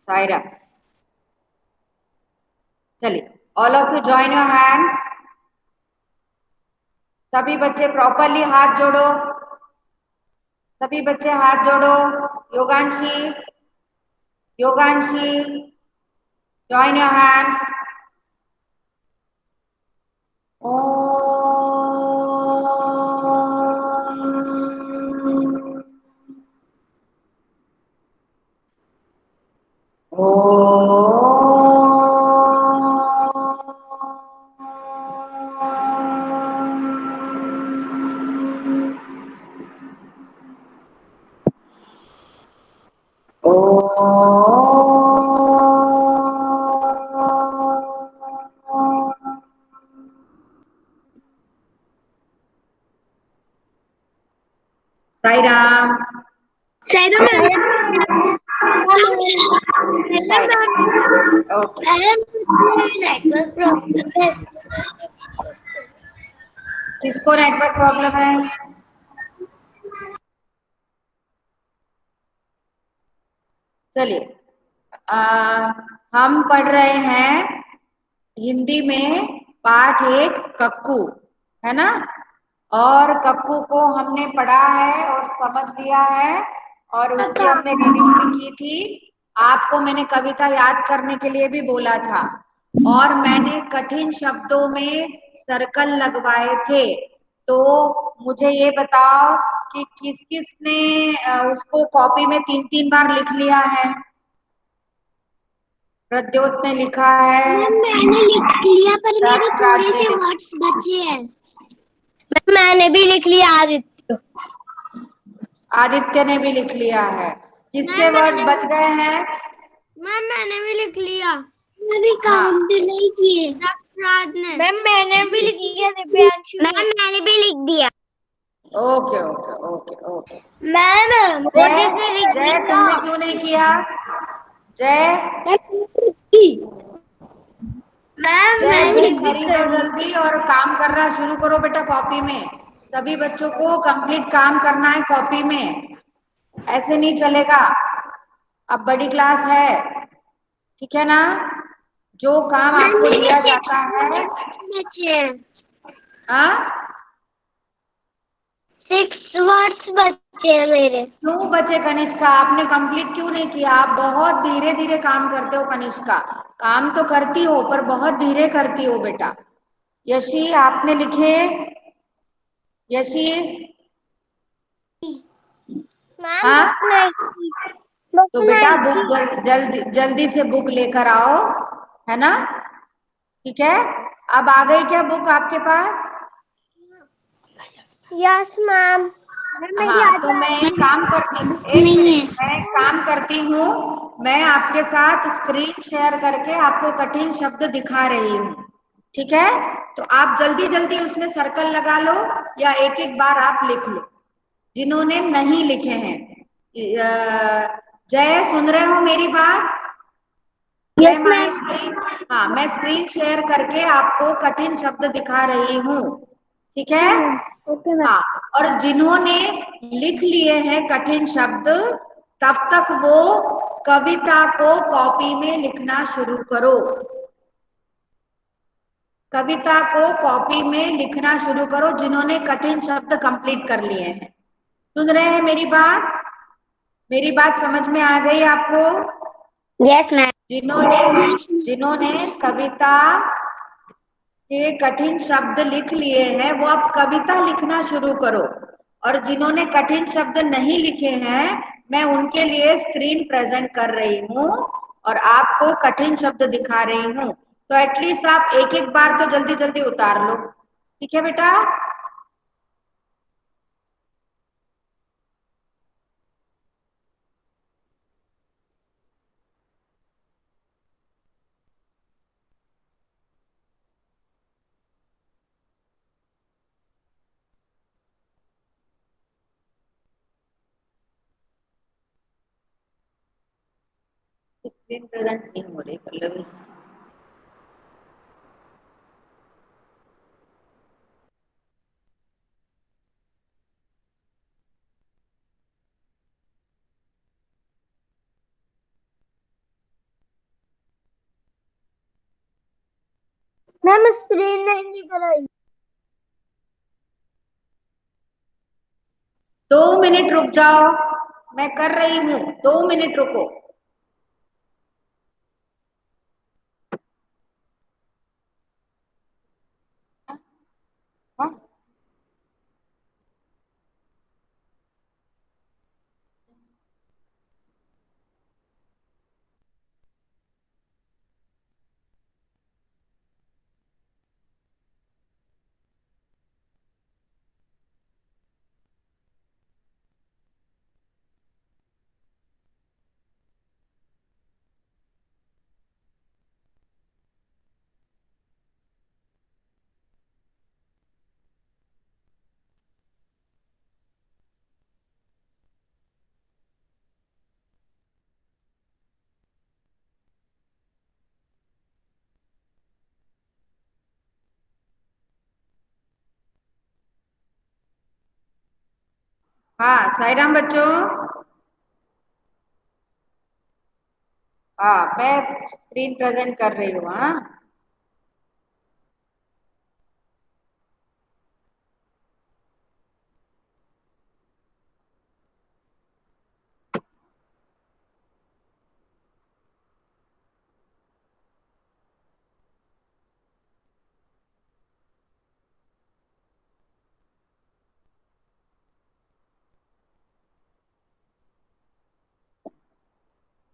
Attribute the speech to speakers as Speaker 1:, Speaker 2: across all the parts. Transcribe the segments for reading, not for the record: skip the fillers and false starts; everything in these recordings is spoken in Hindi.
Speaker 1: सायरा, चलिए all of you join your hands. सभी बच्चे प्रॉपरली हाथ जोड़ो, सभी बच्चे हाथ जोड़ो। Yoganshi, Yoganshi, join your hands. Sai Ram,
Speaker 2: Sai Ram. Network problem है।
Speaker 1: किसको नेटवर्क प्रॉब्लम है? चलिए, हम पढ़ रहे हैं हिंदी में पाठ 1 कक्कू, है ना। और कक्कू को हमने पढ़ा है और समझ लिया है और उसकी हमने रीडिंग भी की थी। आपको मैंने कविता याद करने के लिए भी बोला था और मैंने कठिन शब्दों में सर्कल लगवाए थे। तो मुझे ये बताओ कि किस किस ने उसको कॉपी में 3-3 बार लिख लिया है? प्रद्योत ने लिखा है,
Speaker 2: मैंने लिख लिया पर मेरे थोड़े से वर्ड्स बचे हैं। मैंने भी लिख लिया।
Speaker 1: आदित्य ने भी लिख लिया है। किसके वर्ड्स बच गए हैं?
Speaker 2: मैम मैंने भी लिख लिया। मैंने काउंट नहीं किए। मैम मैंने भी लिख लिया। दिव्यांशु मैम मैंने भी लिख दिया।
Speaker 1: Okay okay okay okay.
Speaker 2: Ma'am
Speaker 1: जय तुमने क्यों नहीं किया? जय, जय बुक खरीदो जल्दी और काम करना शुरू करो बेटा कॉपी में। सभी बच्चों को कंप्लीट काम करना है कॉपी में, ऐसे नहीं चलेगा। अब बड़ी क्लास है, ठीक है ना। जो काम आपको दिया जाता है, हाँ
Speaker 2: 6 वर्ड्स बचे हैं मेरे।
Speaker 1: क्यों बचे कनिष्का? आपने कंप्लीट क्यों नहीं किया? आप बहुत धीरे धीरे काम करते हो कनिष्का। काम तो करती हो पर बहुत धीरे करती हो बेटा। यशी आपने लिखे? यशी, हाँ तो बेटा बुक जल्दी जल्दी से बुक लेकर आओ, है ना। ठीक है, अब आ गई क्या बुक आपके पास?
Speaker 2: Yes ma'am.
Speaker 1: हाँ तो मैं एक काम करती, एक मिनट, मैं एक काम करती हूँ। मैं आपके साथ स्क्रीन शेयर करके आपको कठिन शब्द दिखा रही हूँ, ठीक है। तो आप जल्दी जल्दी उसमें सर्कल लगा लो या एक एक बार आप लिख लो जिन्होंने नहीं लिखे हैं। जय, सुन रहे हो मेरी बात? जय
Speaker 2: यस मैम।
Speaker 1: माहेश्वरी, हाँ मैं स्क्रीन शेयर करके आपको कठिन शब्द दिखा रही हूँ, ठीक है।
Speaker 2: Okay ma'am.
Speaker 1: हाँ, और जिन्होंने लिख लिए हैं कठिन शब्द, तब तक वो कविता को कॉपी में लिखना शुरू करो। कविता को कॉपी में लिखना शुरू करो जिन्होंने कठिन शब्द कंप्लीट कर लिए हैं। सुन रहे हैं मेरी बात? मेरी बात समझ में आ गई आपको?
Speaker 2: Yes ma'am.
Speaker 1: जिन्होंने जिन्होंने कविता के कठिन शब्द लिख लिए हैं वो अब कविता लिखना शुरू करो। और जिन्होंने कठिन शब्द नहीं लिखे हैं मैं उनके लिए स्क्रीन प्रेजेंट कर रही हूँ और आपको कठिन शब्द दिखा रही हूँ। तो एटलीस्ट आप एक एक बार तो जल्दी जल्दी उतार लो, ठीक है बेटा। स्क्रीन प्रेजेंट नहीं हो रही पल्लवी।
Speaker 2: मैम स्क्रीन नहीं दिख रही।
Speaker 1: 2 मिनट रुक जाओ, मैं कर रही हूँ, 2 मिनट रुको। हाँ? हाँ साईराम बच्चों। हाँ मैं स्क्रीन प्रेजेंट कर रही हूँ। हाँ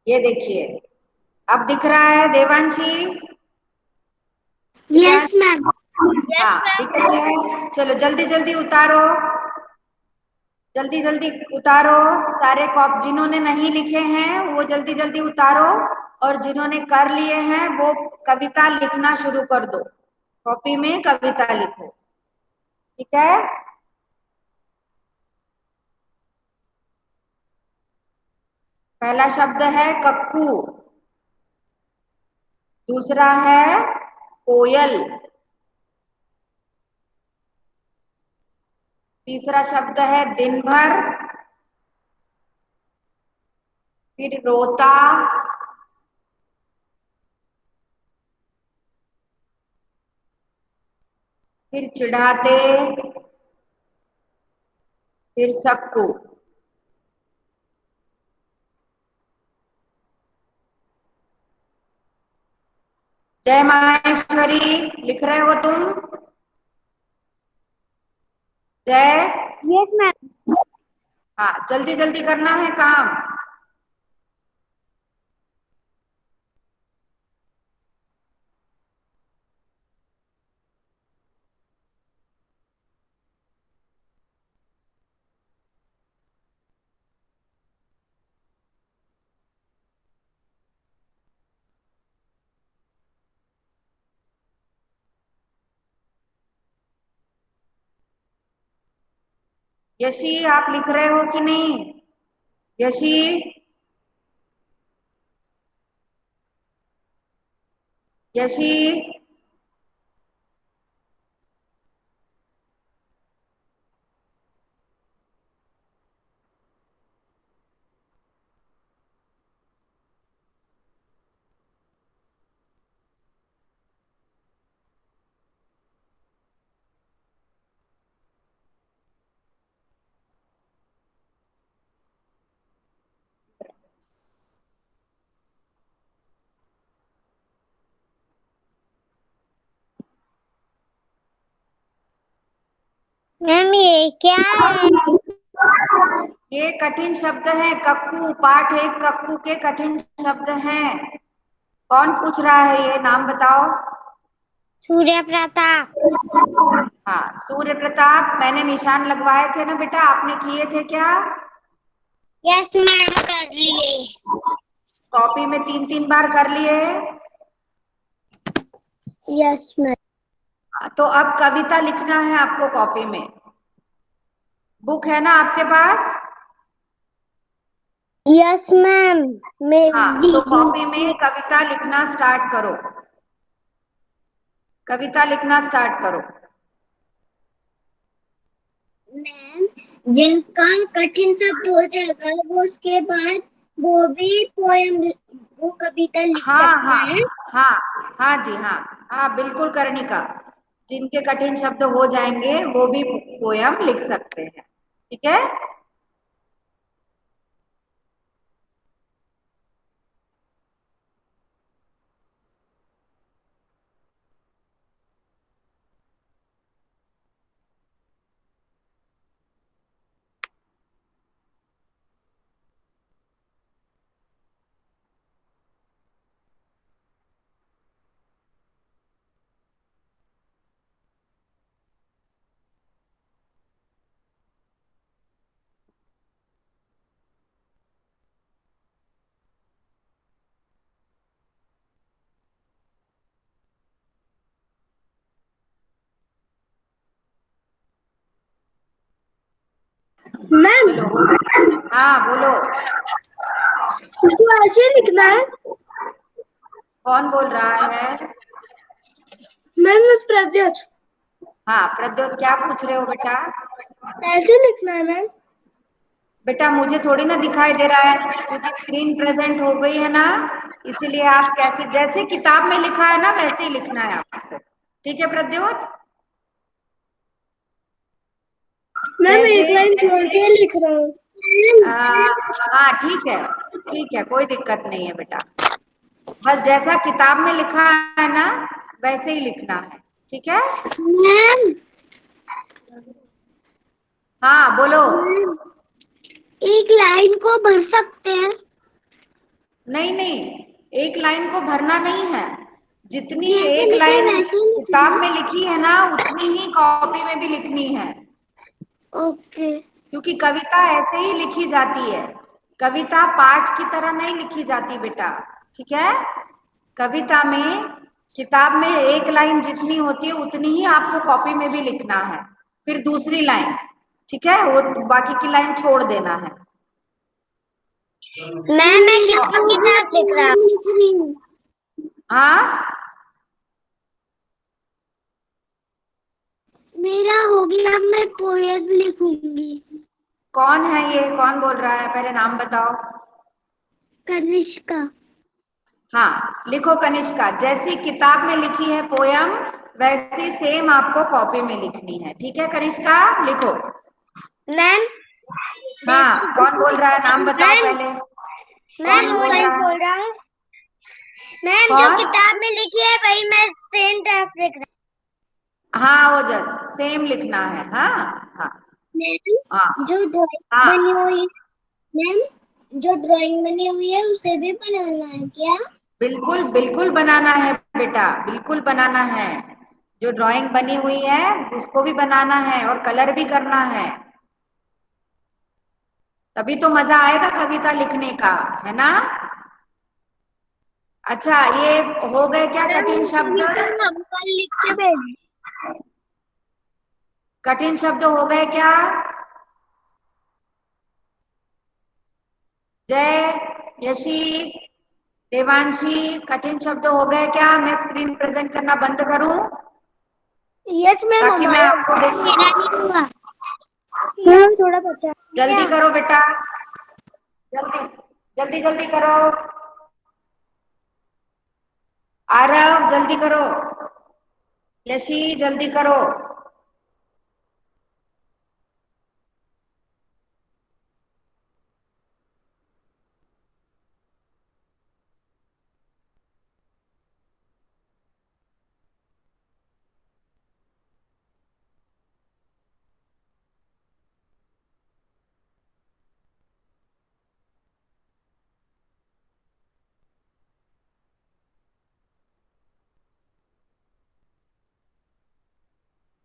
Speaker 1: ये देखिए, अब दिख रहा है देवांशी?
Speaker 2: Yes ma'am.
Speaker 1: हाँ दिख रहा है। चलो जल्दी जल्दी उतारो, जल्दी जल्दी उतारो। सारे कॉप जिन्होंने नहीं लिखे हैं वो जल्दी जल्दी उतारो, और जिन्होंने कर लिए हैं वो कविता लिखना शुरू कर दो। कॉपी में कविता लिखो, ठीक है? पहला शब्द है कक्कू, दूसरा है कोयल, तीसरा शब्द है दिन भर, फिर रोता, फिर चिढ़ाते, फिर सक्कू। जय माहेश्वरी, लिख रहे हो तुम? जय।
Speaker 2: Yes ma'am.
Speaker 1: हाँ जल्दी जल्दी करना है काम। यशी आप लिख रहे हो कि नहीं? यशी, यशी।
Speaker 2: मैम ये क्या है?
Speaker 1: ये कठिन शब्द है कक्कू, पाठ 1 कक्कू के कठिन शब्द हैं। कौन पूछ रहा है? ये नाम बताओ।
Speaker 2: सूर्य प्रताप।
Speaker 1: हाँ सूर्य प्रताप, मैंने निशान लगवाए थे ना बेटा, आपने किए थे क्या?
Speaker 2: यस मैम कर लिए।
Speaker 1: कॉपी में 3-3 बार कर लिए?
Speaker 2: Yes ma'am.
Speaker 1: तो अब कविता लिखना है आपको कॉपी में। बुक है ना आपके पास?
Speaker 2: Yes ma'am.
Speaker 1: हाँ तो कॉपी में कविता लिखना स्टार्ट करो, कविता लिखना स्टार्ट करो।
Speaker 2: मैम जिनका कठिन शब्द हो जाएगा वो उसके बाद वो भी पोयम वो कविता लिख
Speaker 1: हाँ
Speaker 2: सकते
Speaker 1: हाँ
Speaker 2: हैं।
Speaker 1: हाँ हाँ जी हाँ हाँ बिल्कुल कर्णिका, जिनके कठिन शब्द हो जाएंगे वो भी पोयम लिख सकते हैं, ठीक है।
Speaker 2: मैम
Speaker 1: बोलो, हाँ बोलो।
Speaker 2: उसको ऐसे लिखना है।
Speaker 1: कौन बोल रहा है?
Speaker 2: मैम प्रज्योत।
Speaker 1: हाँ प्रद्योत, क्या पूछ रहे हो बेटा?
Speaker 2: ऐसे लिखना है मैम।
Speaker 1: बेटा मुझे थोड़ी ना दिखाई दे रहा है, क्योंकि स्क्रीन प्रेजेंट हो गई है ना, इसीलिए आप कैसे, जैसे किताब में लिखा है ना वैसे ही लिखना है आपको, ठीक है प्रद्योत?
Speaker 2: मैम एक लाइन छोड़ के लिख रहा हूँ।
Speaker 1: हाँ ठीक है, कोई दिक्कत नहीं है बेटा, बस जैसा किताब में लिखा है ना वैसे ही लिखना है, ठीक है।
Speaker 2: मैम
Speaker 1: हाँ बोलो।
Speaker 2: एक लाइन को भर सकते हैं।
Speaker 1: नहीं नहीं, एक लाइन को भरना नहीं है, जितनी
Speaker 2: जैसे
Speaker 1: एक
Speaker 2: लिखे
Speaker 1: लाइन
Speaker 2: वैसे ही लिखना
Speaker 1: किताब
Speaker 2: है।
Speaker 1: में लिखी है ना उतनी ही कॉपी में भी लिखनी है,
Speaker 2: ओके।
Speaker 1: क्योंकि कविता ऐसे ही लिखी जाती है, कविता पाठ की तरह नहीं लिखी जाती बेटा, ठीक है। कविता में, किताब में एक लाइन जितनी होती है उतनी ही आपको कॉपी में भी लिखना है, फिर दूसरी लाइन, ठीक है, वो बाकी की लाइन छोड़ देना है।
Speaker 2: मैं किसका किताब लिख रहा हूँ।
Speaker 1: हाँ
Speaker 2: मेरा हो गया, मैं पोएम लिखूंगी।
Speaker 1: कौन है ये, कौन बोल रहा है, पहले नाम बताओ।
Speaker 2: कनिष्का।
Speaker 1: हाँ लिखो कनिष्का, जैसी किताब में लिखी है पोयम वैसी सेम आपको कॉपी में लिखनी है, ठीक है कनिष्का, लिखो।
Speaker 2: मैम
Speaker 1: हाँ कौन बोल रहा है, नाम बताओ पहले।
Speaker 2: मैं
Speaker 1: कौन
Speaker 2: वो
Speaker 1: बोल
Speaker 2: नहीं
Speaker 1: रहा है?
Speaker 2: बोल रहा हूँ। मैम जो
Speaker 1: कौन?
Speaker 2: किताब में लिखी है वही मैं सेम टाइप से लिख
Speaker 1: हाँ ओजस, सेम लिखना है, हाँ हाँ
Speaker 2: रहा
Speaker 1: हाँ
Speaker 2: हूँ। जो ड्राइंग
Speaker 1: हाँ
Speaker 2: बनी हुई है मैम, जो ड्राइंग बनी हुई है उसे भी बनाना है क्या?
Speaker 1: बिल्कुल बिल्कुल बनाना है बेटा, बिल्कुल बनाना है, जो ड्राइंग बनी हुई है उसको भी बनाना है और कलर भी करना है, तभी तो मजा आएगा कविता लिखने का, है ना। अच्छा ये हो गए क्या
Speaker 2: मैम
Speaker 1: कठिन शब्द?
Speaker 2: हम कल लिख के भेज।
Speaker 1: कठिन शब्द हो गए क्या? जय, यशी, देवांशी, कठिन शब्द हो गए क्या? मैं स्क्रीन प्रेजेंट करना बंद करूं
Speaker 2: यस मैम,
Speaker 1: ताकि मैं
Speaker 2: हमारा
Speaker 1: आपको देख,
Speaker 2: मेरा नहीं हुआ। मैम थोड़ा बचा
Speaker 1: जल्दी
Speaker 2: क्या?
Speaker 1: करो बेटा, जल्दी जल्दी जल्दी करो, आरव जल्दी करो, यशी जल्दी करो।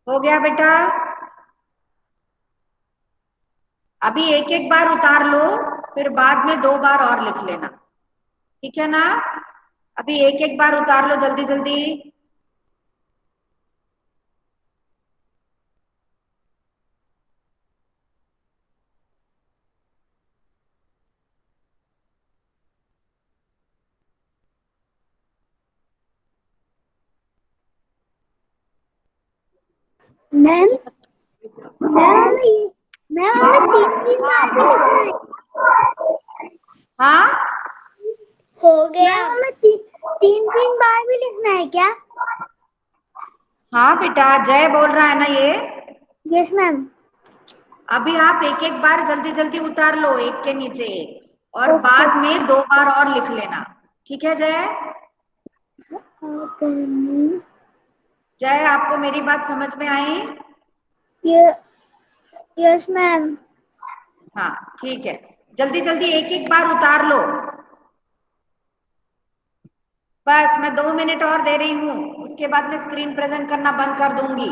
Speaker 1: हो गया बेटा? अभी एक एक बार उतार लो, फिर बाद में दो बार और लिख लेना, ठीक है ना। अभी एक एक बार उतार लो जल्दी जल्दी।
Speaker 2: मैम मैम मैम हमें तीन तीन
Speaker 1: हाँ
Speaker 2: बार भी लिखना है।
Speaker 1: हाँ
Speaker 2: हो गया
Speaker 1: हाँ बेटा, जय बोल रहा है ना ये?
Speaker 2: Yes ma'am.
Speaker 1: अभी आप एक एक बार जल्दी जल्दी उतार लो, एक के नीचे एक, और
Speaker 2: ओके।
Speaker 1: बाद में 2 बार और लिख लेना। ठीक है जय? जय, आपको मेरी बात समझ में आई?
Speaker 2: Yes ma'am.
Speaker 1: हाँ ठीक है, जल्दी जल्दी एक एक बार उतार लो। बस मैं 2 मिनट और दे रही हूँ, उसके बाद मैं स्क्रीन प्रेजेंट करना बंद कर दूंगी।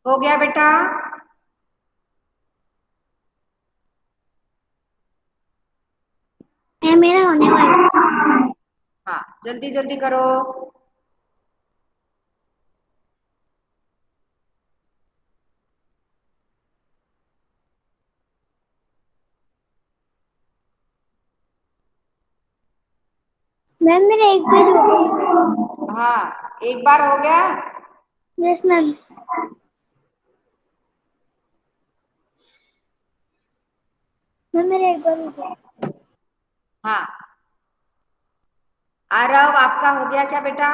Speaker 1: हो गया बेटा?
Speaker 2: मेरा होने वाला।
Speaker 1: हाँ जल्दी जल्दी करो।
Speaker 2: मैम मेरा एक पेज हो गया।
Speaker 1: हाँ एक बार हो गया।
Speaker 2: Yes ma'am. मैम मेरा एक बार हो गया।
Speaker 1: हाँ आरव, आपका हो गया क्या बेटा?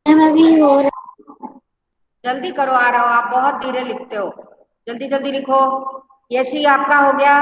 Speaker 2: मैम अभी हो रहा।
Speaker 1: जल्दी करो आरव, आप बहुत धीरे लिखते हो, जल्दी जल्दी लिखो। यशी, आपका हो गया?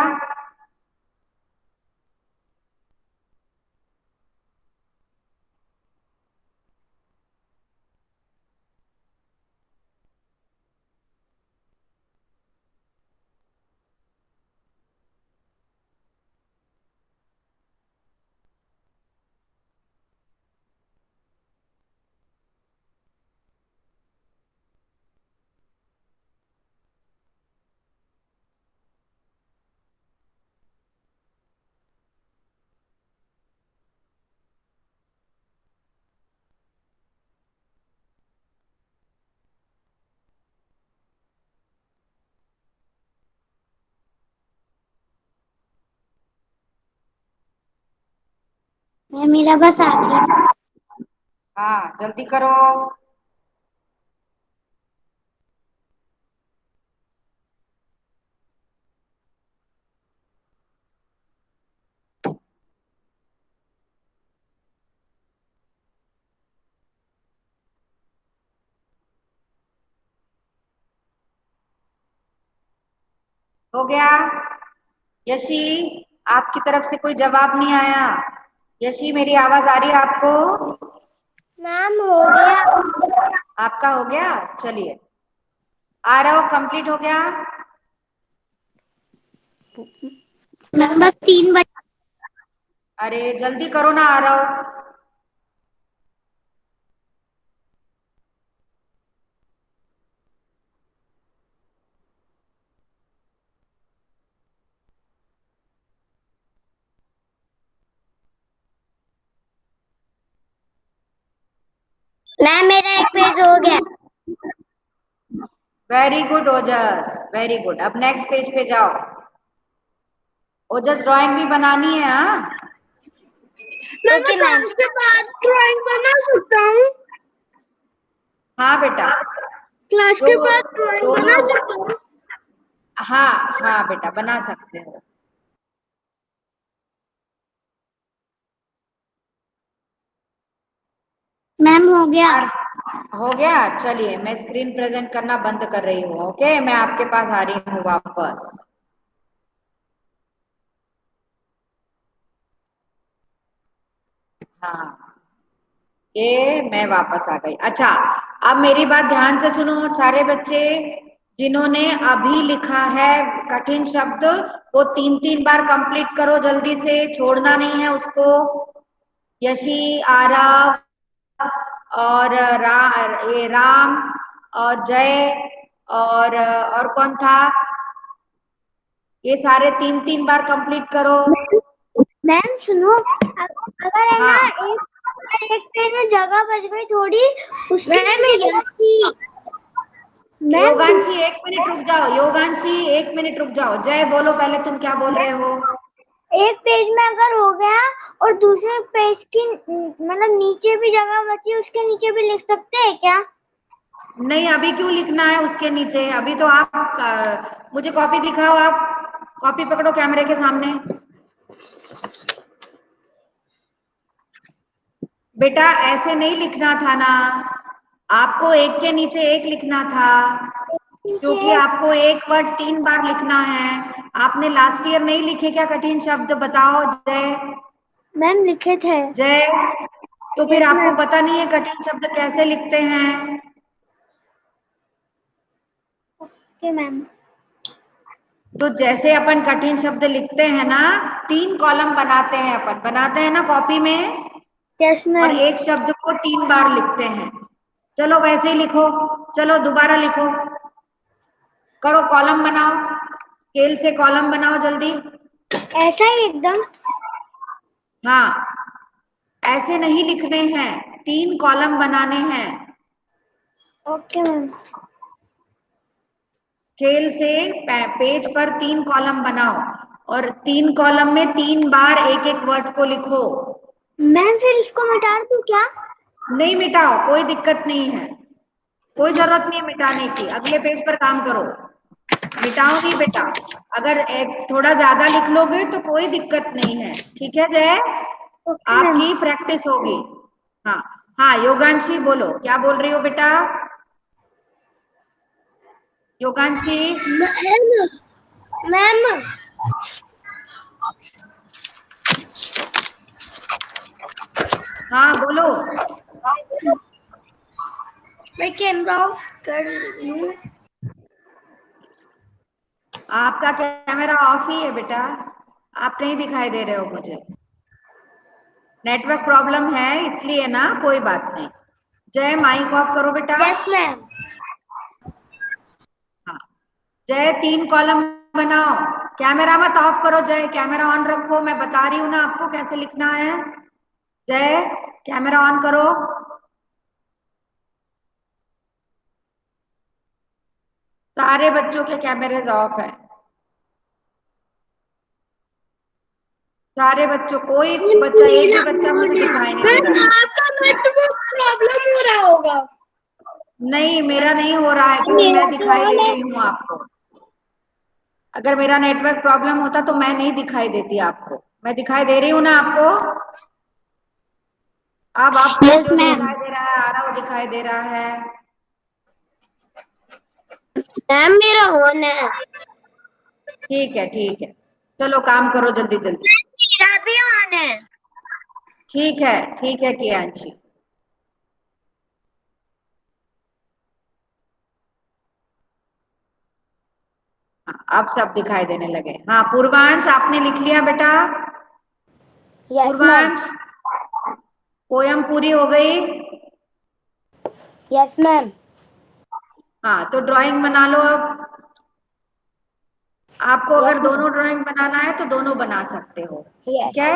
Speaker 2: मैम मेरा बस आ गया।
Speaker 1: हाँ जल्दी करो। हो गया? यशी, आपकी तरफ से कोई जवाब नहीं आया। यशी, मेरी आवाज आ रही है आपको?
Speaker 2: मैम हो गया।
Speaker 1: आपका हो गया? चलिए, आरव कंप्लीट हो गया?
Speaker 2: मैम बस 3 बजे।
Speaker 1: अरे जल्दी करो ना आरव।
Speaker 2: मैम मेरा एक पेज हो गया।
Speaker 1: वेरी गुड ओजस, वेरी गुड। अब नेक्स्ट पेज पे जाओ। ओजस, ड्राइंग भी बनानी है हाँ?
Speaker 2: मैं क्लास के बाद ड्राइंग बना सकता हूँ।
Speaker 1: हाँ बेटा।
Speaker 2: क्लास
Speaker 1: जो
Speaker 2: के बाद ड्राइंग बना
Speaker 1: दोनों,
Speaker 2: सकता हूँ।
Speaker 1: हाँ हाँ बेटा बना सकते हो।
Speaker 2: मैम हो गया।
Speaker 1: हो गया? चलिए मैं स्क्रीन प्रेजेंट करना बंद कर रही हूँ। ओके, मैं आपके पास आ रही हूँ वापस। हाँ ये मैं वापस आ गई। अच्छा, अब मेरी बात ध्यान से सुनो सारे बच्चे। जिन्होंने अभी लिखा है कठिन शब्द, वो 3 3 बार कंप्लीट करो, जल्दी से, छोड़ना नहीं है उसको। यशी, आरव, और राम, और जय, और कौन था? ये सारे 3-3 बार कंप्लीट करो।
Speaker 2: मैम सुनो, अगर है ना एक पेज में जगह बच गई थोड़ी, उसमें
Speaker 1: योगांशी 1 मिनट रुक जाओ, योगांशी 1 मिनट रुक जाओ। जय बोलो पहले, तुम क्या बोल रहे हो?
Speaker 2: एक पेज में अगर हो गया और दूसरे पेज की मतलब नीचे भी जगह बची, उसके नीचे भी लिख सकते हैं क्या?
Speaker 1: नहीं, अभी क्यों लिखना है उसके नीचे? अभी तो आप मुझे कॉपी दिखाओ, आप कॉपी पकड़ो कैमरे के सामने। बेटा ऐसे नहीं लिखना था ना, आपको एक के नीचे एक लिखना था, क्योंकि आपको एक वर्ड 3 बार लिखना है। आपने लास्ट ईयर नहीं लिखे क्या कठिन शब्द? बताओ जय।
Speaker 2: मैम लिखे थे।
Speaker 1: जय, तो फिर आपको पता नहीं है कठिन शब्द कैसे लिखते हैं?
Speaker 2: Okay ma'am.
Speaker 1: तो जैसे अपन कठिन शब्द लिखते हैं ना, 3 कॉलम बनाते हैं, अपन बनाते हैं ना कॉपी में।
Speaker 2: Yes ma'am.
Speaker 1: और एक शब्द को 3 बार लिखते हैं। चलो वैसे ही लिखो, चलो दोबारा लिखो, करो कॉलम बनाओ, स्केल से कॉलम बनाओ जल्दी।
Speaker 2: ऐसा ही एकदम?
Speaker 1: हाँ, ऐसे नहीं लिखने हैं, 3 कॉलम बनाने हैं।
Speaker 2: Okay ma'am.
Speaker 1: स्केल से पेज पर 3 कॉलम बनाओ और 3 कॉलम में 3 बार एक एक वर्ड को लिखो।
Speaker 2: मैम फिर इसको मिटा दूं क्या?
Speaker 1: नहीं मिटाओ, कोई दिक्कत नहीं है, कोई जरूरत नहीं है मिटाने की। अगले पेज पर काम करो। मिटाओगी बेटा? अगर एक थोड़ा ज्यादा लिख लोगे तो कोई दिक्कत नहीं है, ठीक है जय? आपकी प्रैक्टिस होगी। हाँ हाँ, योगांशी बोलो, क्या बोल रही हो बेटा? योगांशी।
Speaker 2: मैम
Speaker 1: हाँ बोलो।
Speaker 2: मैं कैमरा ऑफ कर लूं?
Speaker 1: आपका कैमरा ऑफ ही है बेटा, आप नहीं दिखाई दे रहे हो मुझे। नेटवर्क प्रॉब्लम है इसलिए ना, कोई बात नहीं। जय माइक ऑफ करो बेटा।
Speaker 2: Yes ma'am.
Speaker 1: हाँ जय, 3 कॉलम बनाओ। कैमरा मत ऑफ करो जय, कैमरा ऑन रखो, मैं बता रही हूँ ना आपको कैसे लिखना है। जय कैमरा ऑन करो। सारे बच्चों के कैमरेज ऑफ है, सारे बच्चों, कोई बच्चा, एक भी बच्चा मुझे दिखाई नहीं दे रहा है।
Speaker 2: आपका नेटवर्क प्रॉब्लम हो रहा होगा।
Speaker 1: नहीं मेरा नहीं हो रहा है, क्योंकि मैं दिखाई दे रही हूँ आपको। अगर मेरा नेटवर्क प्रॉब्लम होता तो मैं नहीं दिखाई देती आपको, मैं दिखाई दे रही हूँ ना आपको। अब आपको
Speaker 2: यस
Speaker 1: जो
Speaker 2: मैम।
Speaker 1: दिखाई दे रहा है आ रहा, वो दिखाई दे रहा है।
Speaker 2: मैम मेरा ऑन है।
Speaker 1: ठीक है ठीक है, चलो काम करो जल्दी जल्दी।
Speaker 2: मेरा भी ऑन है।
Speaker 1: ठीक है कियांशी। अब सब दिखाई देने लगे। हाँ पूर्वांश, आपने लिख लिया बेटा?
Speaker 2: Yes ma'am.
Speaker 1: पूर्वांश, पोयम पूरी हो गई?
Speaker 2: Yes ma'am.
Speaker 1: हाँ तो ड्राइंग बना लो अब। आपको अगर
Speaker 2: यस मैम।
Speaker 1: दोनों ड्राइंग बनाना है तो दोनों बना सकते हो, ठीक
Speaker 2: यस।
Speaker 1: है?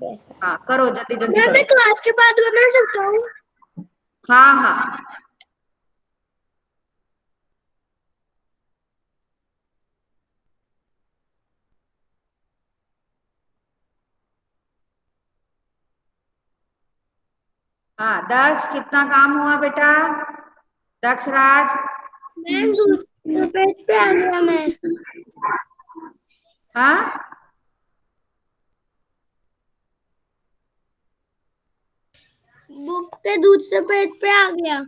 Speaker 2: Yes ma'am.
Speaker 1: हाँ करो जल्दी जल्दी
Speaker 2: मैम मैं
Speaker 1: करो।
Speaker 2: क्लास के बाद बना सकता हूँ?
Speaker 1: हाँ हाँ हाँ। दक्ष, कितना काम हुआ बेटा? दक्ष राज।
Speaker 2: मैम दूसरे पेज पे आ गया मैं।
Speaker 1: हाँ
Speaker 2: बुक के दूसरे पेज पे आ गया।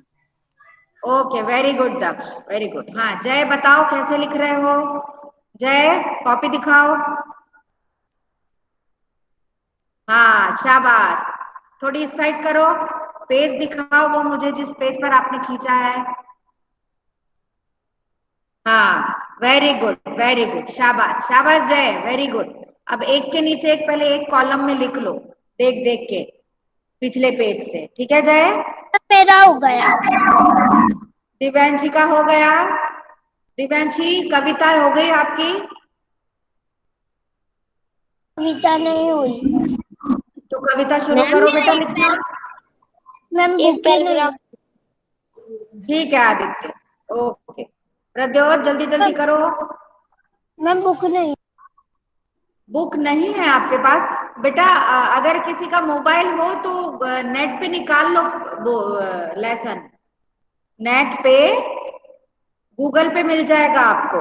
Speaker 1: ओके, वेरी गुड दक्ष, वेरी गुड। हाँ जय बताओ कैसे लिख रहे हो? जय कॉपी दिखाओ। हाँ शाबाश, थोड़ी इस साइड करो, पेज दिखाओ वो मुझे जिस पेज पर आपने खींचा है। हाँ वेरी गुड, शाबाश शाबाश जय, वेरी गुड। अब एक के नीचे एक, पहले एक कॉलम में लिख लो, देख देख के पिछले पेज से, ठीक है जय?
Speaker 2: मेरा हो गया।
Speaker 1: दिव्यांशी का हो गया? दिव्यांशी कविता हो गई आपकी?
Speaker 2: कविता नहीं हुई।
Speaker 1: तो कविता शुरू करो बेटा लिखना।
Speaker 2: मैम एक पैराग्राफ।
Speaker 1: ठीक है आदित्य, ओके। प्रद्योत जल्दी जल्दी करो।
Speaker 2: मैम बुक नहीं।
Speaker 1: बुक नहीं है आपके पास बेटा? अगर किसी का मोबाइल हो तो नेट पे निकाल लो वो लेसन। नेट पे गूगल पे मिल जाएगा आपको।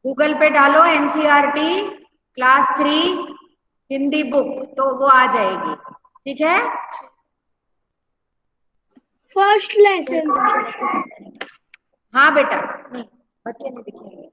Speaker 1: गूगल पे डालो एनसीईआरटी क्लास 3 हिंदी बुक, तो वो आ जाएगी। ठीक है।
Speaker 2: First lesson.
Speaker 1: हाँ बेटा, नहीं बच्चे नहीं दिखेंगे।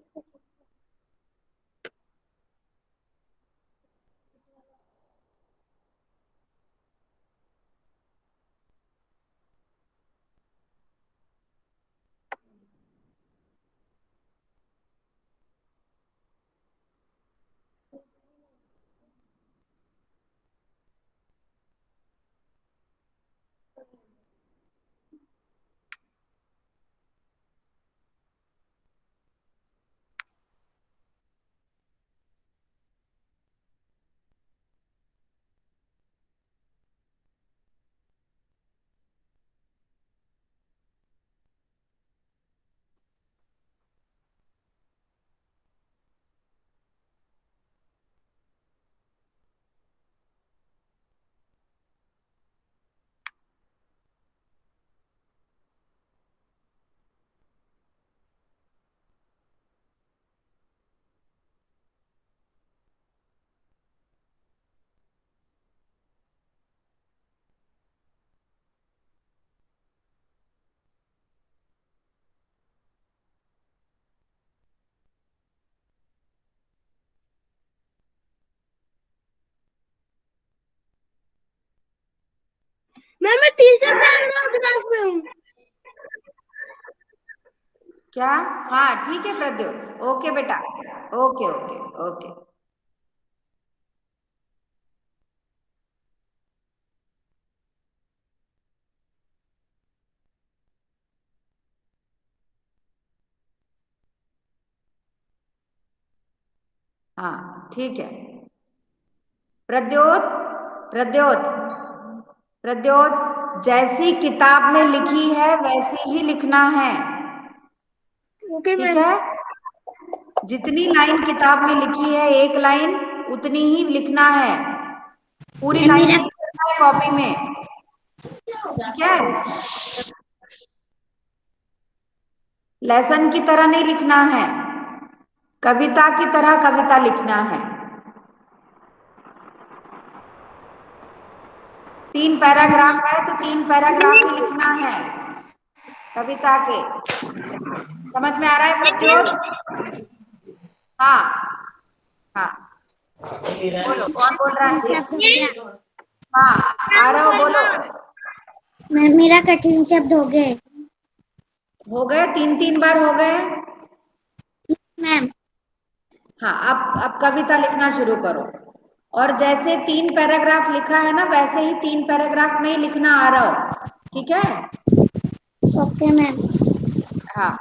Speaker 2: मैम मैं तीसरे पैराग्राफ में हूँ।
Speaker 1: क्या? हाँ ठीक है प्रद्योत, ओके बेटा, ओके ओके ओके। हाँ ठीक है। प्रद्योत, प्रद्योत, प्रद्योत, जैसी किताब में लिखी है वैसी ही लिखना है।
Speaker 2: ओके
Speaker 1: ठीक
Speaker 2: मैम।
Speaker 1: है। जितनी लाइन किताब में लिखी है एक लाइन उतनी ही लिखना है। पूरी लाइन नहीं लिखना है कॉपी में। ठीक है। लेसन की तरह नहीं लिखना है, कविता की तरह कविता लिखना है। 3 पैराग्राफ है तो 3 पैराग्राफ ही लिखना है कविता के। समझ में आ रहा है प्रद्योत? हाँ हाँ। बोलो कौन बोल रहा है? हाँ आ रहा हो, बोलो।
Speaker 2: मैम मेरा कठिन शब्द हो गए।
Speaker 1: हो गए? 3 बार हो गए।
Speaker 2: मैम
Speaker 1: हाँ अब कविता लिखना शुरू करो। और जैसे 3 पैराग्राफ लिखा है ना वैसे ही 3 पैराग्राफ में ही लिखना आ रहा हो। ठीक है।
Speaker 2: Okay ma'am.
Speaker 1: हाँ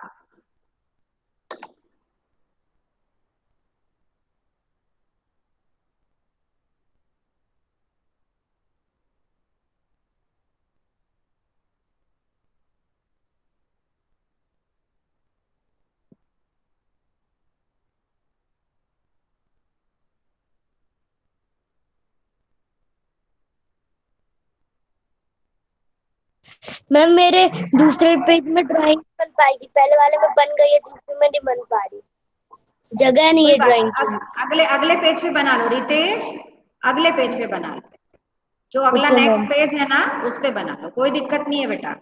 Speaker 2: मैम मेरे दूसरे पेज में ड्राइंग बन पाएगी, पहले वाले में बन गई है, दूसरे में नहीं बन पा रही, जगह नहीं
Speaker 1: कोई
Speaker 2: है
Speaker 1: बात
Speaker 2: ड्राइंग
Speaker 1: नहीं,
Speaker 2: की।
Speaker 1: अगले अगले पेज पे बना लो रितेश। अगले पेज पे बना लो, जो अगला
Speaker 2: ओके
Speaker 1: नेक्स्ट
Speaker 2: मैम।
Speaker 1: पेज है ना उस पे बना लो, कोई दिक्कत नहीं है बेटा।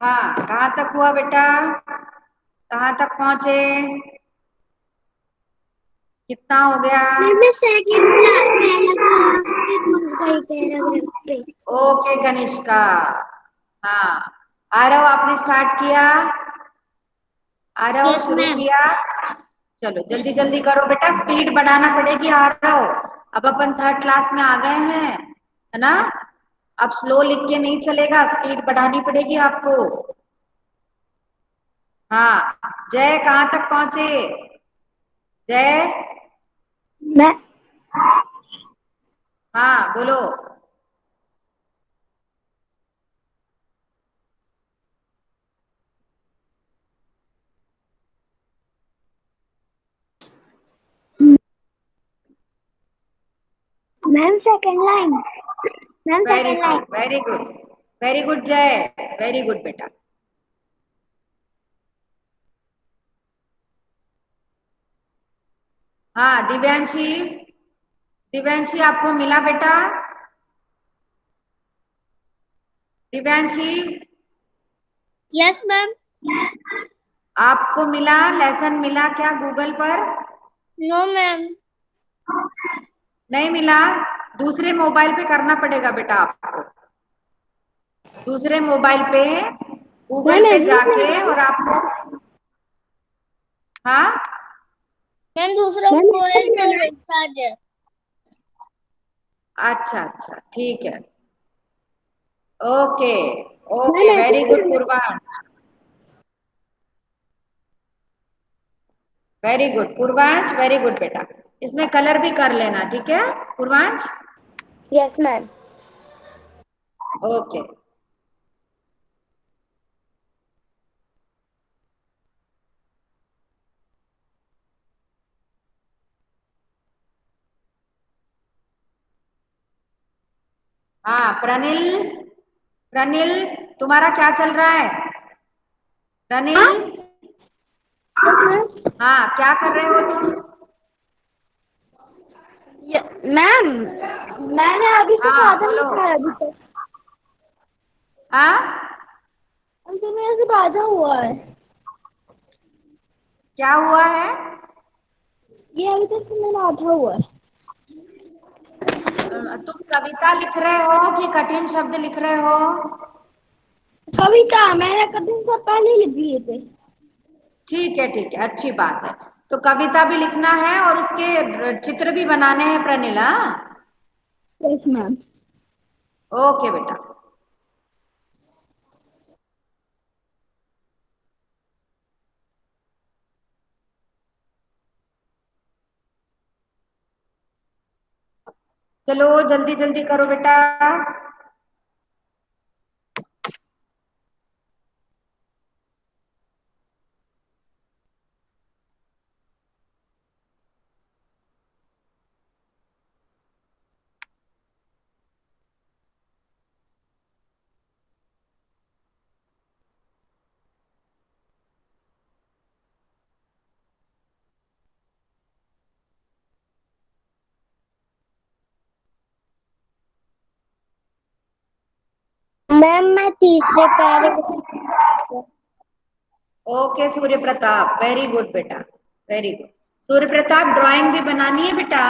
Speaker 1: हाँ, कहाँ तक हुआ बेटा? कहाँ तक पहुंचे? कितना हो गया? ओके कनिष्का। हाँ, आरव आपने स्टार्ट किया? आरव शुरू किया? चलो जल्दी जल्दी करो बेटा, स्पीड बढ़ाना पड़ेगी आरव। अब अपन थर्ड क्लास में आ गए हैं, है ना? अब स्लो लिख के नहीं चलेगा, स्पीड बढ़ानी पड़ेगी आपको। हाँ, जय कहाँ तक पहुंचे? जय,
Speaker 2: मैं
Speaker 1: हाँ बोलो।
Speaker 2: Ma'am second line. Ma'am
Speaker 1: very
Speaker 2: second line.
Speaker 1: Good, very good, very good Jai, very good बेटा। हाँ दिव्यांशी, दिव्यांशी आपको मिला बेटा? Divyanshi,
Speaker 2: yes ma'am.
Speaker 1: आपको मिला, लेसन मिला क्या गूगल पर?
Speaker 2: No ma'am.
Speaker 1: नहीं मिला? दूसरे मोबाइल पे करना पड़ेगा बेटा आपको। दूसरे मोबाइल पे गूगल
Speaker 2: मैम
Speaker 1: पे
Speaker 2: ऐसे
Speaker 1: जाके
Speaker 2: ही
Speaker 1: और आपको, हाँ
Speaker 2: मैम दूसरा मोबाइल पे रिचार्ज है।
Speaker 1: अच्छा अच्छा ठीक है। ओके,
Speaker 2: मैम
Speaker 1: ओके
Speaker 2: ऐसे
Speaker 1: वेरी
Speaker 2: ही
Speaker 1: good Purvansh, very good Purvansh, very good बेटा। इसमें कलर भी कर लेना, ठीक है पूर्वांश?
Speaker 2: Yes ma'am.
Speaker 1: ओके। हाँ प्रनिल, प्रनिल तुम्हारा क्या चल रहा है? प्रनिल, हाँ क्या कर रहे हो तुम?
Speaker 2: मैम मैंने अभी तक
Speaker 1: हाँ
Speaker 2: आधा
Speaker 1: बोलो।
Speaker 2: लिखा है अभी तक।
Speaker 1: हाँ
Speaker 2: तो मेरे से आधा हुआ है।
Speaker 1: क्या हुआ है?
Speaker 2: ये अभी तक तो मेरा आधा हुआ है।
Speaker 1: तुम कविता लिख रहे हो कि कठिन शब्द लिख रहे हो?
Speaker 2: कविता मैंने कठिन से पहले लिख दिए थे।
Speaker 1: ठीक है अच्छी बात है। तो कविता भी लिखना है और उसके चित्र भी बनाने हैं प्रनिला।
Speaker 2: Yes ma'am.
Speaker 1: ओके बेटा। चलो जल्दी जल्दी करो बेटा।
Speaker 2: मैम मैं तीसरे पैरे।
Speaker 1: Okay Surya Pratap, very good बेटा, very good. Surya Pratap drawing भी बनानी है बेटा?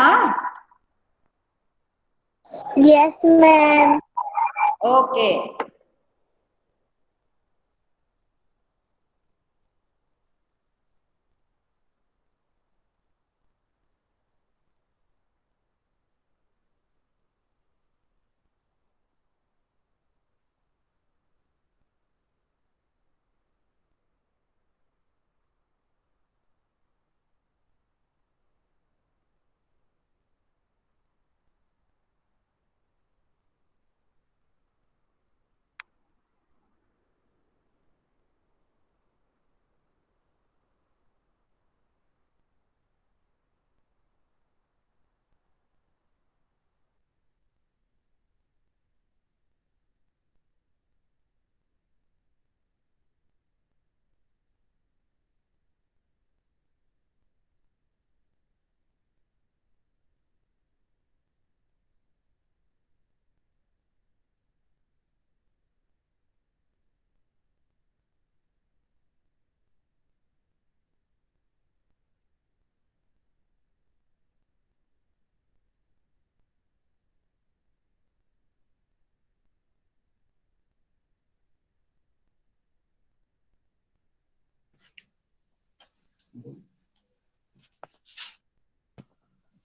Speaker 2: Yes ma'am.
Speaker 1: ओके।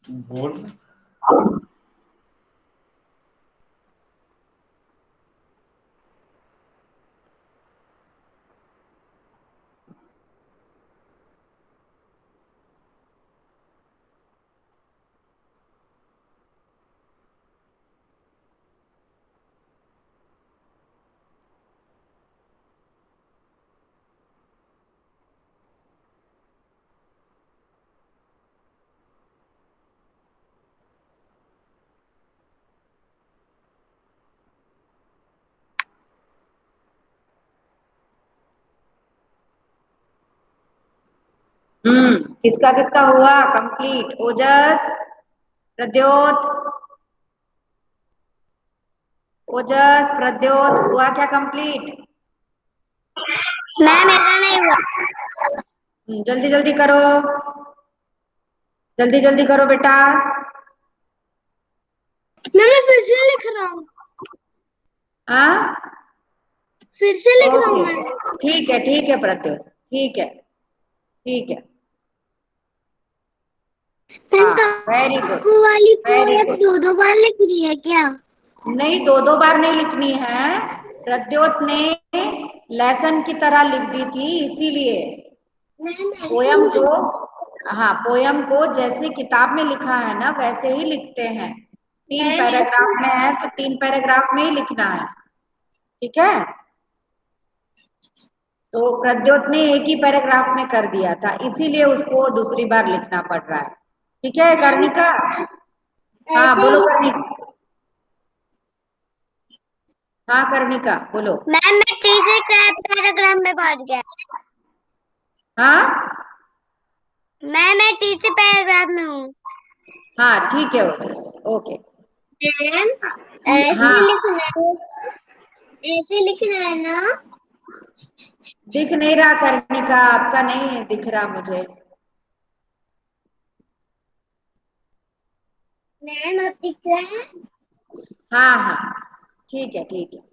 Speaker 3: बोल।
Speaker 1: किसका किसका हुआ कंप्लीट? ओजस, प्रद्योत, ओजस, प्रद्योत हुआ क्या कंप्लीट?
Speaker 2: मैम मेरा नहीं हुआ।
Speaker 1: जल्दी जल्दी करो, जल्दी जल्दी करो बेटा।
Speaker 2: मैं फिर से लिख रहा हूँ।
Speaker 1: हाँ,
Speaker 2: फिर से लिख रहा हूँ
Speaker 1: ओके,
Speaker 2: मैं।
Speaker 1: ठीक है प्रद्योत, ठीक है, ठीक है। हाँ, वेरी गुड,
Speaker 2: वाली
Speaker 1: वेरी
Speaker 2: पोएम
Speaker 1: गुड।
Speaker 2: दो बार लिख रही है क्या?
Speaker 1: नहीं, दो बार नहीं लिखनी है। प्रद्योत ने लेसन की तरह लिख दी थी, इसीलिए पोयम को, हाँ, पोयम को जैसे किताब में लिखा है ना वैसे ही लिखते हैं। 3 पैराग्राफ में है तो 3 पैराग्राफ में ही लिखना है, ठीक है। तो प्रद्योत ने एक ही पैराग्राफ में कर दिया था, इसीलिए उसको दूसरी बार लिखना पड़ रहा है, ठीक है कर्णिका? हाँ बोलो कर्णिका। हाँ कर्णिका बोलो।
Speaker 2: मैम मैं तीसरे पैराग्राफ में पहुंच गया।
Speaker 1: हाँ
Speaker 2: मैं तीसरे पैराग्राफ में हूँ।
Speaker 1: हाँ ठीक है ओजस, ओके।
Speaker 2: मैम ऐसे
Speaker 1: हाँ,
Speaker 2: लिखना है, ऐसे लिखना है ना?
Speaker 1: दिख नहीं रहा कर्णिका, आपका नहीं दिख रहा मुझे।
Speaker 2: मैम अब दिख रहा है?
Speaker 1: हाँ हाँ ठीक है, ठीक है।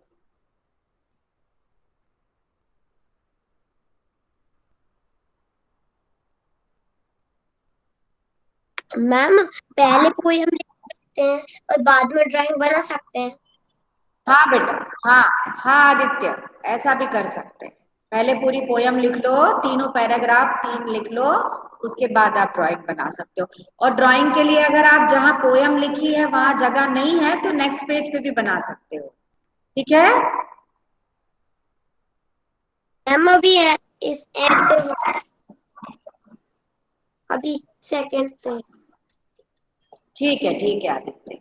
Speaker 2: मैम पहले पोयम लिख सकते हैं और बाद में ड्राइंग बना सकते हैं।
Speaker 1: हाँ बेटा, हाँ हाँ आदित्य, ऐसा भी कर सकते हैं। पहले पूरी पोयम लिख लो, तीनों पैराग्राफ 3 लिख लो, उसके बाद आप ड्राइंग बना सकते हो। और ड्राइंग के लिए अगर आप जहाँ पोयम लिखी है वहां जगह नहीं है तो नेक्स्ट पेज पे भी बना सकते हो, ठीक है।
Speaker 2: मैम अभी है इस ऐसे अभी सेकंड पे।
Speaker 1: ठीक है आदित्य।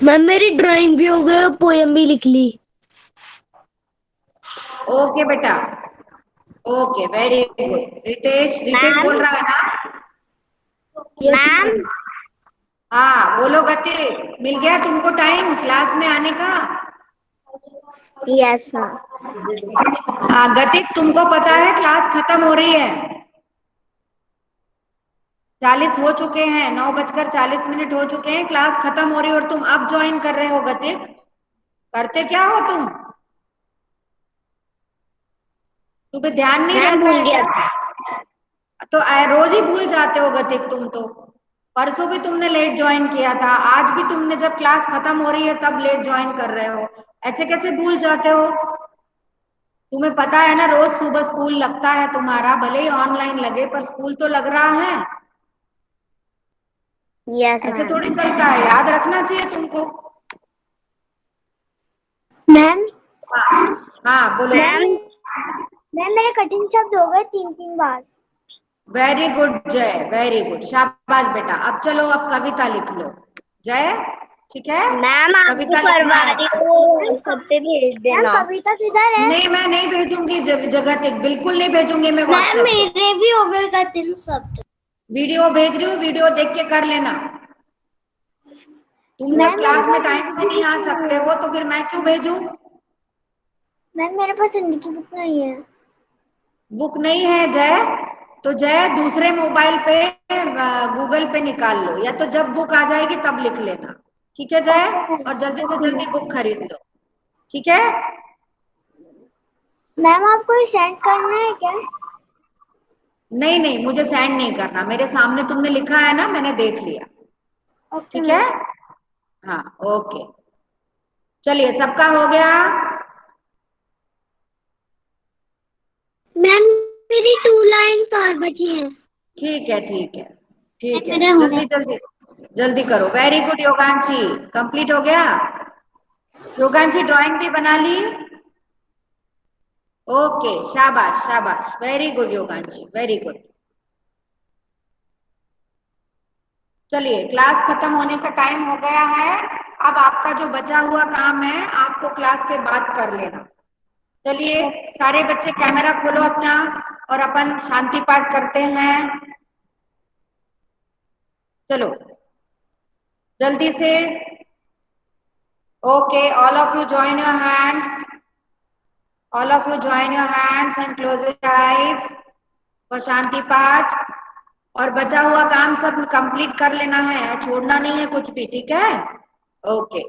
Speaker 2: मैम मेरी ड्राइंग भी हो गई, पोयम भी लिख ली।
Speaker 1: ओके बेटा, okay very good. Ritesh, Ritesh बोल रहा है ना?
Speaker 2: मैम
Speaker 1: हाँ बोलो गति, मिल गया तुमको टाइम क्लास में आने का?
Speaker 2: Yes ma'am.
Speaker 1: हाँ गति, तुमको पता है क्लास खत्म हो रही है, 40 हो चुके हैं, 9:40 हो चुके हैं, क्लास खत्म हो रही है और तुम अब ज्वाइन कर रहे हो गतिक, करते क्या हो तुम? तुम्हें ध्यान नहीं
Speaker 2: मैम
Speaker 1: रहता
Speaker 2: भूल
Speaker 1: है
Speaker 2: गया।
Speaker 1: क्या? तो रोज ही भूल जाते हो गतिक तुम तो। परसों भी तुमने लेट ज्वाइन किया था, आज भी तुमने जब क्लास खत्म हो रही है तब लेट ज्वाइन कर रहे हो, ऐसे कैसे भूल जाते हो? तुम्हें पता है ना रोज सुबह स्कूल लगता है तुम्हारा, भले ही ऑनलाइन लगे पर स्कूल तो लग रहा है।
Speaker 2: यस
Speaker 1: ऐसे
Speaker 2: मैम।
Speaker 1: थोड़ी चलता है, याद रखना चाहिए तुमको।
Speaker 2: मैम
Speaker 1: हाँ हाँ बोलो।
Speaker 2: मैम मैम मेरे कठिन शब्द हो गए 3-3 बार।
Speaker 1: Very good Jai, very good, शाबाश बेटा। अब चलो, अब कविता लिख लो जय, ठीक है?
Speaker 2: मैम आपको
Speaker 1: कविता लिखना
Speaker 2: करवा
Speaker 1: है।
Speaker 2: रही हूँ, सब पे भेज देना। कविता किधर है?
Speaker 1: नहीं, मैं नहीं भेजूंगी जगत, बिल्कुल नहीं भेजूंगी मैं
Speaker 2: मैम
Speaker 1: व्हाट्सएप पे।
Speaker 2: मेरे भी हो गए कठिन शब्द।
Speaker 1: वीडियो भेज रही हूँ, वीडियो देख के कर लेना। तुम जब क्लास में टाइम से नहीं आ सकते हो तो फिर मैं क्यों भेजूं?
Speaker 2: मैम मेरे पास हिंदी की बुक नहीं है।
Speaker 1: बुक नहीं है जय, तो जय दूसरे मोबाइल पे गूगल पे निकाल लो, या तो जब बुक आ जाएगी तब लिख लेना, ठीक है जय? और जल्दी से जल्दी बुक खरीद लो, ठीक है?
Speaker 2: मैम आपको सेंड करना है क्या?
Speaker 1: नहीं नहीं, मुझे सेंड नहीं करना, मेरे सामने तुमने लिखा है ना, मैंने देख लिया, ठीक है? हाँ, ओके, चलिए, सबका हो गया?
Speaker 2: मैम मेरी 2 लाइन और बची है।
Speaker 1: ठीक है, ठीक है, ठीक है,
Speaker 2: मेरे हो
Speaker 1: जल्दी जल्दी जल्दी करो। वेरी गुड योगांशी, कंप्लीट हो गया? योगांशी ड्राइंग भी बना ली? ओके, शाबाश शाबाश, वेरी गुड योगांशी, वेरी गुड। चलिए, क्लास खत्म होने का टाइम हो गया है। अब आपका जो बचा हुआ काम है आपको क्लास के बाद कर लेना। चलिए, सारे बच्चे कैमरा खोलो अपना, और अपन शांति पाठ करते हैं। चलो जल्दी से। Okay, all of you join your hands, all of you join your hands and close your eyes for शांति पाठ। और बचा हुआ काम सब कंप्लीट कर लेना है, छोड़ना नहीं है कुछ भी, ठीक है? ओके।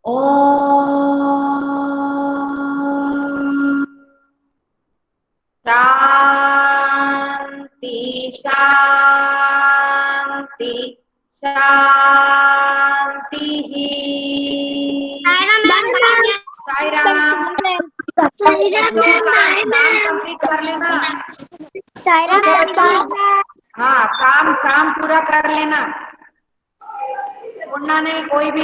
Speaker 1: ओम शांति शांति शांति। साई राम। काम कंप्लीट कर लेना। हाँ, काम काम पूरा कर लेना, छोड़ना नहीं कोई भी।